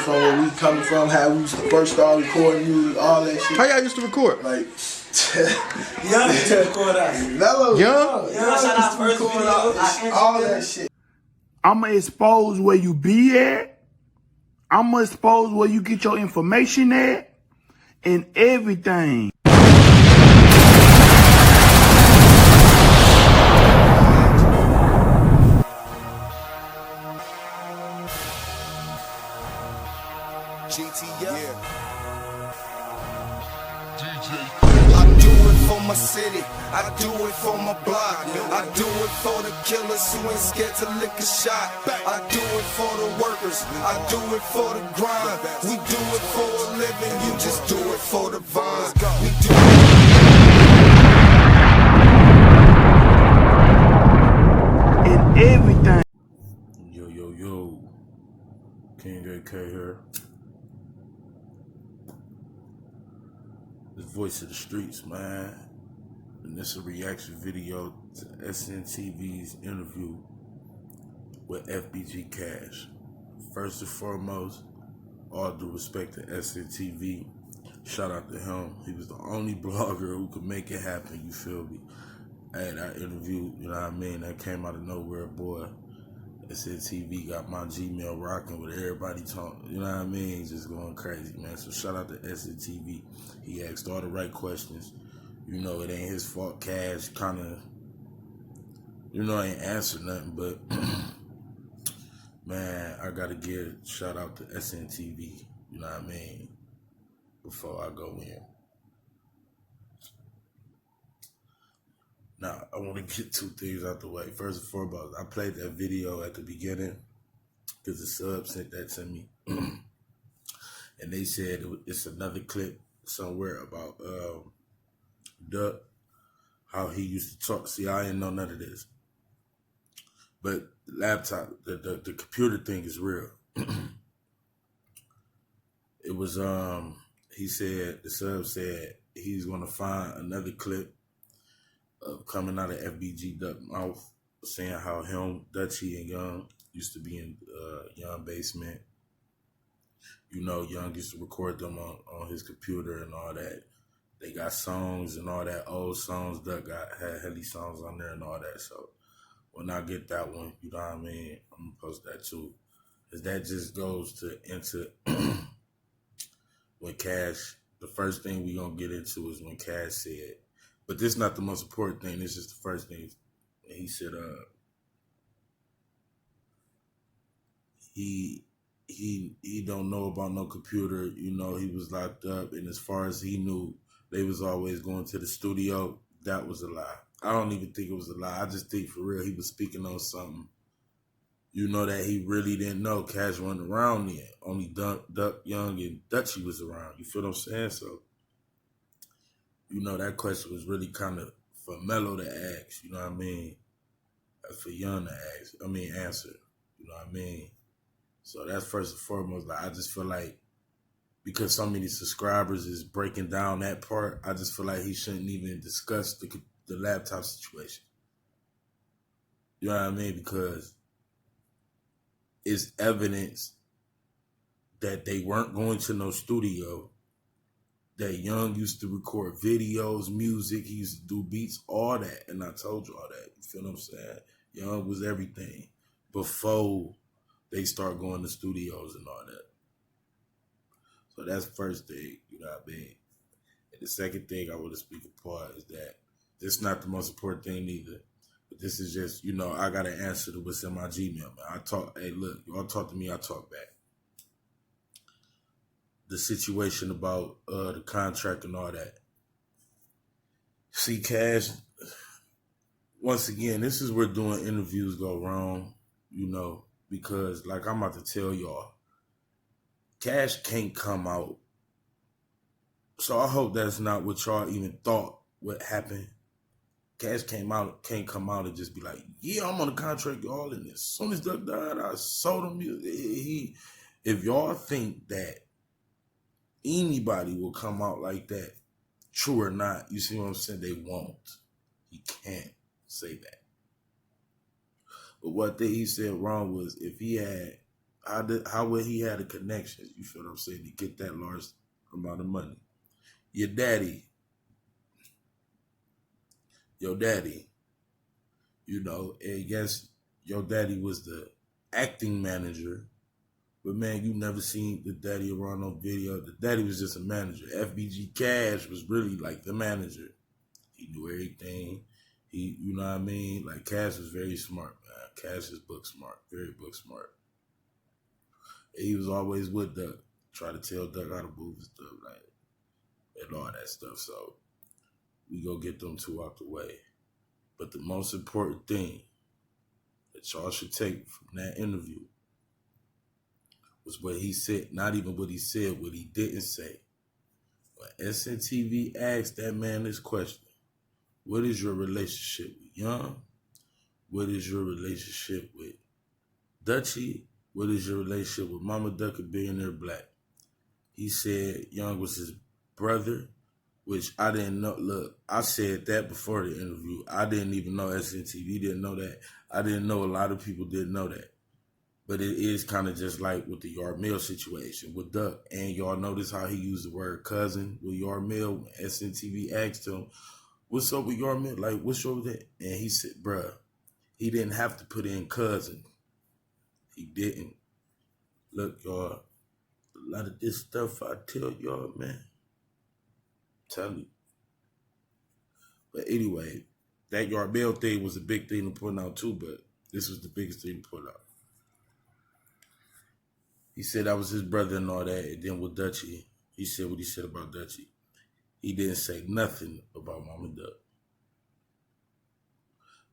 from where we coming from, how we used to first start recording music, all that shit. How y'all used to record? Like, Young used to record us. Mellow, Young? Young shot our first video. all that shit. I'ma expose where you be at. I'ma expose where you get your information at. And everything. I do it for my city, I do it for my block, I do it for the killers who ain't scared to lick a shot. I do it for the workers, I do it for the grind. We do it for a living, you just do it for the vine. We do And everything. Yo. King AK here. The voice of the streets, man. And this is a reaction video to SNTV's interview with FBG Cash. First and foremost, all due respect to SNTV. Shout out to him. He was the only blogger who could make it happen, you feel me? And that interview, you know what I mean, that came out of nowhere, boy. SNTV got my Gmail rocking with everybody talking, you know what I mean? Just going crazy, man. So shout out to SNTV. He asked all the right questions. You know, it ain't his fault. Cash kind of, you know, ain't answered nothing, but man, I got to give shout out to SNTV, you know what I mean, before I go in. Now, I want to get two things out the way. First and foremost, I played that video at the beginning because the sub sent that to me. And they said it's another clip somewhere about Duck, how he used to talk. See, I didn't know none of this. But laptop, the computer thing is real. It was, he said, the sub said he's going to find another clip coming out of FBG Duck mouth, saying how him, Dutchy, and Young used to be in Young basement. You know, Young used to record them on his computer and all that. They got songs and all that, old songs. Duck had Helly songs on there and all that. So when I get that one, you know what I mean, I'm gonna post that too. Cause that just goes into when Cash, the first thing we gonna get into is when Cash said, but this is not the most important thing. This is the first thing. He said, he don't know about no computer. You know, he was locked up, and as far as he knew, they was always going to the studio. That was a lie. I don't even think it was a lie. I just think for real he was speaking on something, you know, that he really didn't know. Cash wasn't around then. Only Duck, Young, and Dutchy was around. You feel what I'm saying? So, you know, that question was really kind of for Mello to ask, you know what I mean? For Young to ask, answer, you know what I mean? So that's first and foremost. Like, I just feel like because so many subscribers is breaking down that part, I just feel like he shouldn't even discuss the laptop situation. You know what I mean? Because it's evidence that they weren't going to no studio, that Young used to record videos, music, he used to do beats, all that. And I told you all that. You feel what I'm saying? Young was everything before they start going to studios and all that. So that's the first thing, you know what I mean? And the second thing I want to speak apart is that this is not the most important thing either. But this is just, you know, I got to answer to what's in my Gmail, man. I talk, hey, look, y'all talk to me, I talk back. The situation about the contract and all that. See, Cash, once again, this is where doing interviews go wrong, you know, because like I'm about to tell y'all, Cash can't come out. So I hope that's not what y'all even thought would happen. Cash can't come out and just be like, yeah, I'm on a contract, y'all, and as soon as Duck died, I sold him. If y'all think that anybody will come out like that, true or not, you see what I'm saying? They won't. He can't say that. But what he said wrong was if he had how would he had a connection? You feel what I'm saying? To get that large amount of money. Your daddy, you know, and yes, your daddy was the acting manager, but man, you never seen the daddy around on video. The daddy was just a manager. FBG Cash was really like the manager. He knew everything. You know what I mean? Like Cash was very smart, man. Cash is book smart, very book smart. And he was always with Duck, try to tell Duck how to move and stuff, like, and all that stuff. So we go get them two out the way. But the most important thing that y'all should take from that interview was what he said, not even what he said, what he didn't say. When SNTV asked that man this question, what is your relationship with Young? What is your relationship with Dutchie? What is your relationship with Mama Duck and Billionaire Black? He said Young was his brother, which I didn't know. Look, I said that before the interview. I didn't even know SNTV didn't know that. I didn't know a lot of people didn't know that. But it is kind of just like with the Yard Mill situation with Duck. And y'all notice how he used the word cousin with Yard Mill. When SNTV asked him, what's up with Yard Mill? Like, what's up with that? And he said, bruh, he didn't have to put in cousin. He didn't. Look, y'all, a lot of this stuff I tell y'all, man. Tell you. But anyway, that Yard Mill thing was a big thing to point out too, but this was the biggest thing to point out. He said that was his brother and all that, and then with Dutchie, he said what he said about Dutchie. He didn't say nothing about Mama Duck.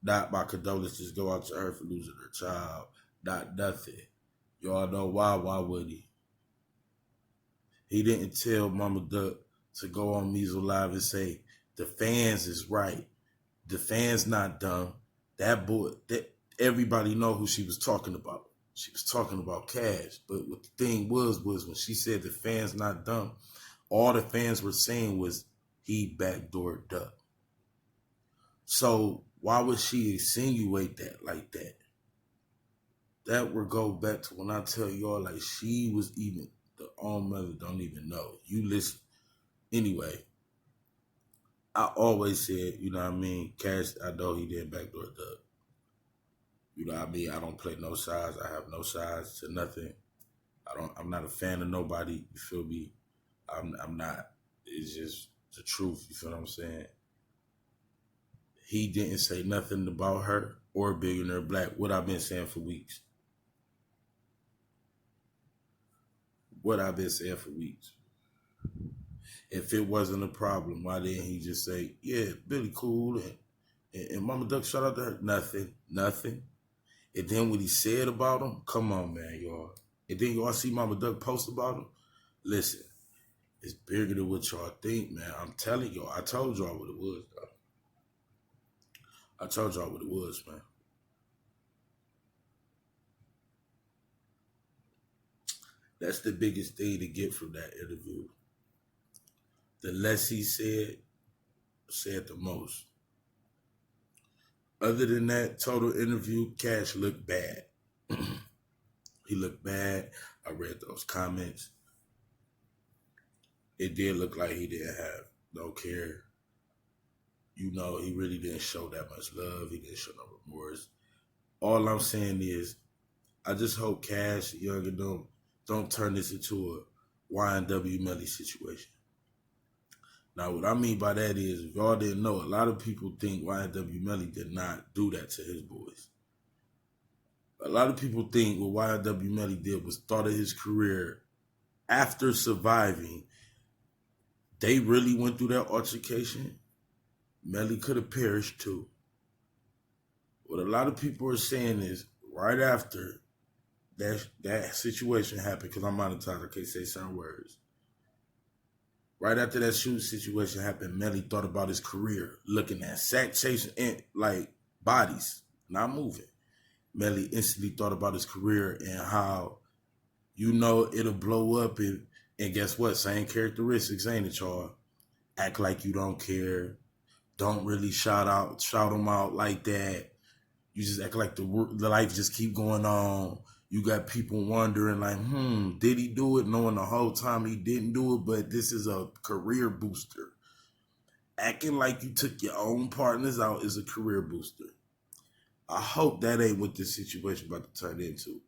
Not my condolences go out to her for losing her child. Not nothing. Y'all know why would he? He didn't tell Mama Duck to go on Measle Live and say, the fans is right. The fans not dumb. That boy, everybody know who she was talking about. She was talking about Cash. But what the thing was when she said the fans not dumb, all the fans were saying was he backdoored Duck. So why would she insinuate that like that? That would go back to when I tell y'all, like, she was even, the own mother don't even know. You listen. Anyway, I always said, you know what I mean, Cash, I know he didn't backdoor Duck. You know what I mean? I don't play no sides. I have no sides to nothing. I'm not a fan of nobody. You feel me? I'm not. It's just the truth. You feel what I'm saying? He didn't say nothing about her or Billionaire Black. What I've been saying for weeks. If it wasn't a problem, why didn't he just say, yeah, Billy cool and Mama Duck shout out to her? Nothing. And then what he said about him, come on, man, y'all. And then y'all see Mama Duck post about him. Listen, it's bigger than what y'all think, man. I'm telling y'all. I told y'all what it was, though. I told y'all what it was, man. That's the biggest thing to get from that interview. The less he said the most. Other than that total interview, Cash looked bad. He looked bad. I read those comments. It did look like he didn't have no care. You know, he really didn't show that much love. He didn't show no remorse. All I'm saying is, I just hope Cash, Young, and don't turn this into a YNW Melly situation. Now, what I mean by that is, if y'all didn't know, a lot of people think YNW Melly did not do that to his boys. A lot of people think what YNW Melly did was start of his career after surviving. They really went through that altercation. Melly could have perished too. What a lot of people are saying is, right after that situation happened, because I'm monetized, I can't say certain words. Right after that shooting situation happened, Melly thought about his career, looking at sack chasing and like bodies, not moving. Melly instantly thought about his career and how, you know, it'll blow up and guess what? Same characteristics, ain't it, y'all? Act like you don't care. Don't really shout them out like that. You just act like the life just keep going on. You got people wondering like, did he do it? Knowing the whole time he didn't do it, but this is a career booster. Acting like you took your own partners out is a career booster. I hope that ain't what this situation about to turn into.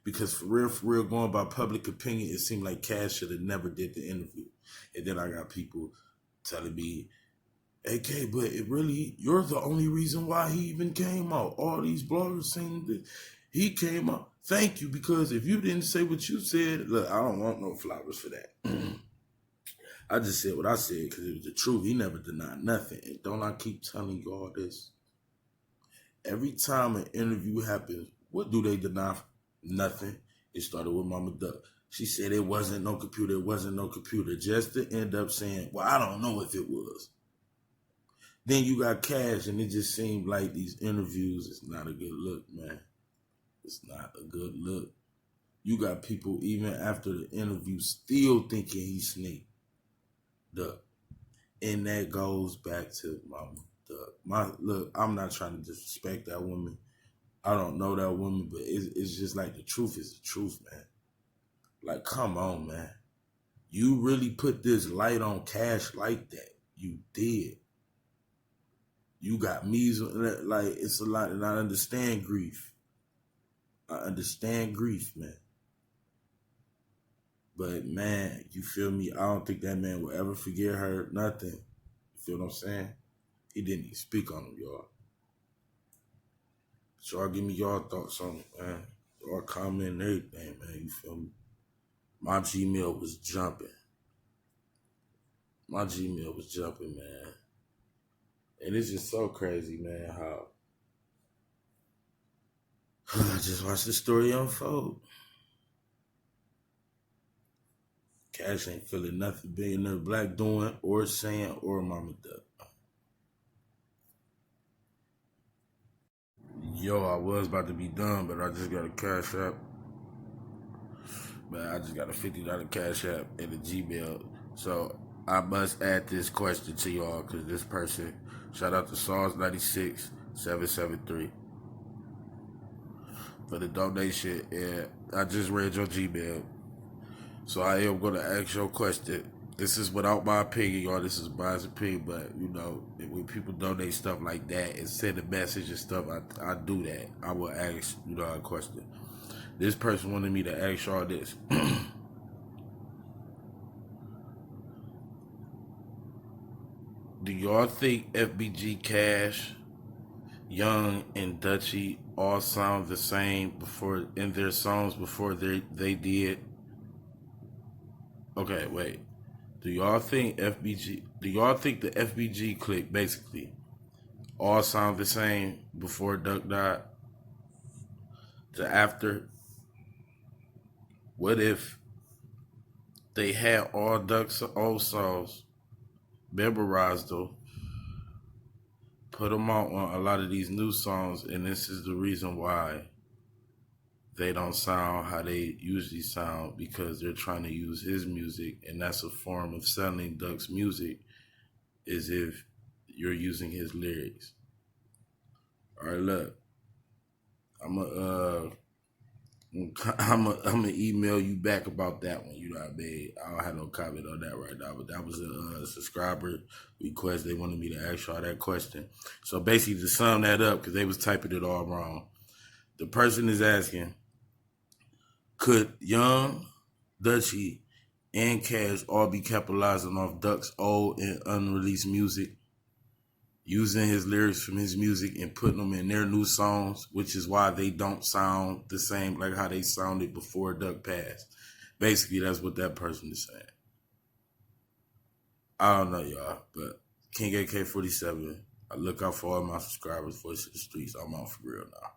Because for real, going by public opinion, it seemed like Cash should have never did the interview. And then I got people telling me, AK, but you're the only reason why he even came out. All these bloggers saying that he came out. Thank you, because if you didn't say what you said, look, I don't want no flowers for that. I just said what I said because it was the truth. He never denied nothing. And don't I keep telling you all this? Every time an interview happens, what do they deny? Nothing. It started with Mama Duck. She said it wasn't no computer, just to end up saying, well, I don't know if it was. Then you got Cash, and it just seemed like these interviews is not a good look, man. It's not a good look. You got people, even after the interview, still thinking he sneaked Duck. And that goes back to Mama Duck. Look, I'm not trying to disrespect that woman. I don't know that woman, but it's just like the truth is the truth, man. Like, come on, man. You really put this light on Cash like that. You did. You got measles. Like, it's a lot, and I understand grief. I understand grief, man. But, man, you feel me? I don't think that man will ever forget her, nothing. You feel what I'm saying? He didn't even speak on him, y'all. So y'all give me y'all thoughts on it, man. Y'all comment and everything, man. You feel me? My Gmail was jumping. My Gmail was jumping, man. And it's just so crazy, man, how I just watched the story unfold. Cash ain't feeling nothing Billionaire Black doing or saying or Mama Duck. Yo, I was about to be done, but I just got a Cash App. But I just got a $50 Cash App and a Gmail. So I must add this question to y'all, because this person, shout out to Sauce96773 for the donation. And I just read your Gmail. So I am going to ask your question. This is without my opinion, y'all. This is my opinion, but, you know, when people donate stuff like that and send a message and stuff, I do that. I will ask, you know, a question. This person wanted me to ask y'all this. Do y'all think FBG, Cash, Young, and Dutchy all sound the same before in their songs before they did? Okay, wait. Do y'all think the FBG clique basically all sound the same before Duck died to after? What if they had all Duck's old songs memorized though, put them out on a lot of these new songs, and this is the reason why they don't sound how they usually sound, because they're trying to use his music, and that's a form of selling Duck's music, is if you're using his lyrics. All right, look, I'm gonna email you back about that one. You know what I mean? I don't have no comment on that right now, but that was a subscriber request. They wanted me to ask y'all that question. So basically, to sum that up, because they was typing it all wrong, the person is asking, could Young, Dutchy, and Cash all be capitalizing off Duck's old and unreleased music, using his lyrics from his music and putting them in their new songs, which is why they don't sound the same like how they sounded before Duck passed? Basically, that's what that person is saying. I don't know, y'all, but King AK-47, I look out for all my subscribers, Voice of the Streets. I'm out for real now.